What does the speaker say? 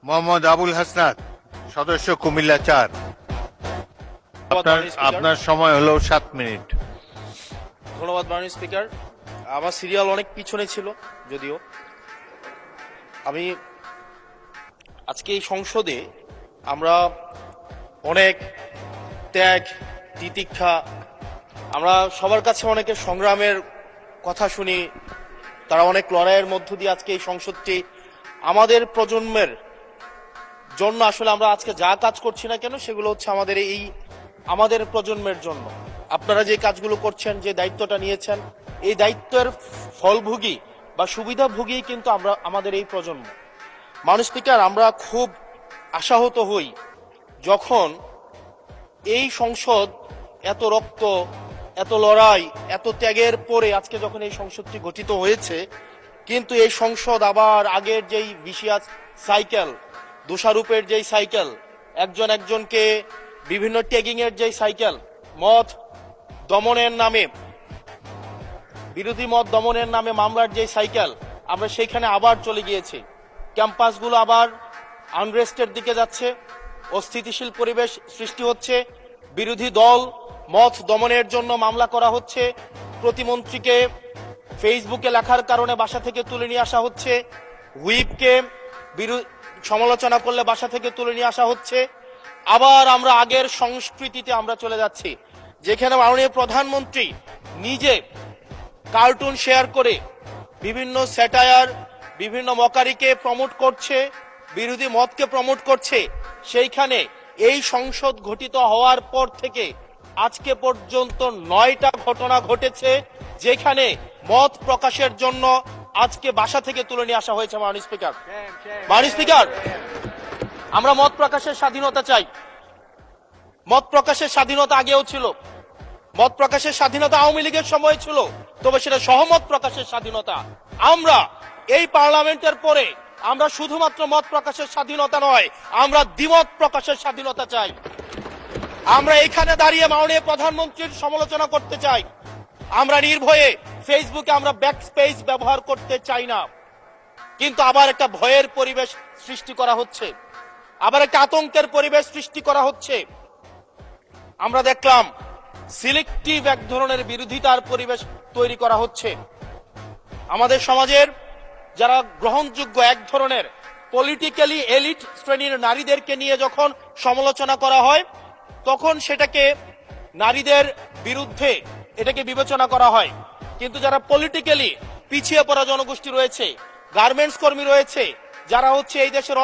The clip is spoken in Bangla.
মোহাম্মদ আবুল হাসনাত, সদস্য কুমিল্লা ৪। আপনার সময় হলো 7 মিনিট। ধন্যবাদ মাননীয় স্পিকার। আমার সিরিয়াল অনেক পিছনে ছিল, যদিও আমি আজকে এই সংসদে আমরা অনেক ত্যাগ তিতিক্ষা, আমরা সবার কাছে অনেকের সংগ্রামের কথা শুনি। তারা অনেক লড়াইয়ের মধ্য দিয়ে আজকে এই সংসদটি আমাদের প্রজন্মের জন্য, আসলে আমরা আজকে যা কাজ করছি না কেন সেগুলো হচ্ছে আমাদের প্রজন্মের জন্য। আপনারা যে কাজগুলো করছেন, যে দায়িত্বটা নিয়েছেন, এই দায়িত্বের ফলভোগী বা সুবিধাভোগী কিন্তু আমাদের এই প্রজন্ম। মাননীয় স্পিকার, আমরা খুব আশাহত হই যখন এই সংসদ এত রক্ত, এত লড়াই, এত ত্যাগের পরে আজকে যখন এই সংসদটি গঠিত হয়েছে, কিন্তু এই সংসদ আবার আগের যেই ভিসিয়াস সাইকেল, দোষারোপের যেই সাইকেল, একজনকে বিভিন্ন ট্যাগিং এর যেই সাইকেল, মত দমনের নামে, বিরোধী মত দমনের নামে মামলার যে সাইকেল, আমরা সেইখানে আবার চলে গিয়েছি। ক্যাম্পাসগুলো আবার আনরেস্টের দিকে যাচ্ছে, অস্থিতিশীল পরিবেশ সৃষ্টি হচ্ছে, বিরোধী দল মত দমনের জন্য মামলা করা হচ্ছে, প্রতিমন্ত্রীকে ফেসবুকে লেখার কারণে বাসা থেকে তুলে নিয়ে আসা হচ্ছে, হুইপকে সমালোচনা করলে বাসা থেকে তুলে নিয়ে আসা হচ্ছে। আবার আমরা আগের সংস্কৃতিতে আমরা চলে যাচ্ছি, যেখানে মাননীয় প্রধানমন্ত্রী নিজে কার্টুন শেয়ার করে বিভিন্ন স্যাটায়ার, বিভিন্ন মকারিকে প্রমোট করছে, বিরোধী মতকে প্রমোট করছে। সেইখানে এই সংসদ গঠিত হওয়ার পর থেকে আজকে পর্যন্ত 9টা ঘটনা ঘটেছে, যেখানে মত প্রকাশের জন্য আজকে বাসা থেকে তুলে নিয়ে আসা হয়েছে। মাননীয় স্পিকার, আমরা মত প্রকাশের স্বাধীনতা চাই। মত প্রকাশের স্বাধীনতা আগেও ছিল, মত প্রকাশের স্বাধীনতা আওয়ামী লীগের সময় ছিল, তবে সেটা সহমত প্রকাশের স্বাধীনতা। আমরা এই পার্লামেন্টের পরে আমরা শুধুমাত্র মত প্রকাশের স্বাধীনতা নয়, আমরা দ্বিমত প্রকাশের স্বাধীনতা চাই। আমরা এখানে দাঁড়িয়ে মাননীয় প্রধানমন্ত্রীর সমালোচনা করতে চাই। আমরা নির্ভয়ে ফেসবুকে আমরা ব্যাকস্পেস ব্যবহার করতে চাই না। কিন্তু আবার একটা ভয়ের পরিবেশ সৃষ্টি করা হচ্ছে, আবার একটা আতঙ্কের পরিবেশ সৃষ্টি করা হচ্ছে। আমরা দেখলাম সিলেক্টিভ এক ধরনের বিরোধিতার পরিবেশ তৈরি করা হচ্ছে। আমাদের সমাজের যারা গ্রহণযোগ্য এক ধরনের পলিটিক্যালি এলিট শ্রেণীর নারীদেরকে নিয়ে যখন সমালোচনা করা হয়, তখন সেটাকে নারীদের বিরুদ্ধে এটাকে বিবেচনা করা হয়। কিন্তু যারা পলিটিক্যালি পিছিয়ে পড়া জনগোষ্ঠী রয়েছে, গার্মেন্টস কর্মী রয়েছে, যারা হচ্ছে এই দেশের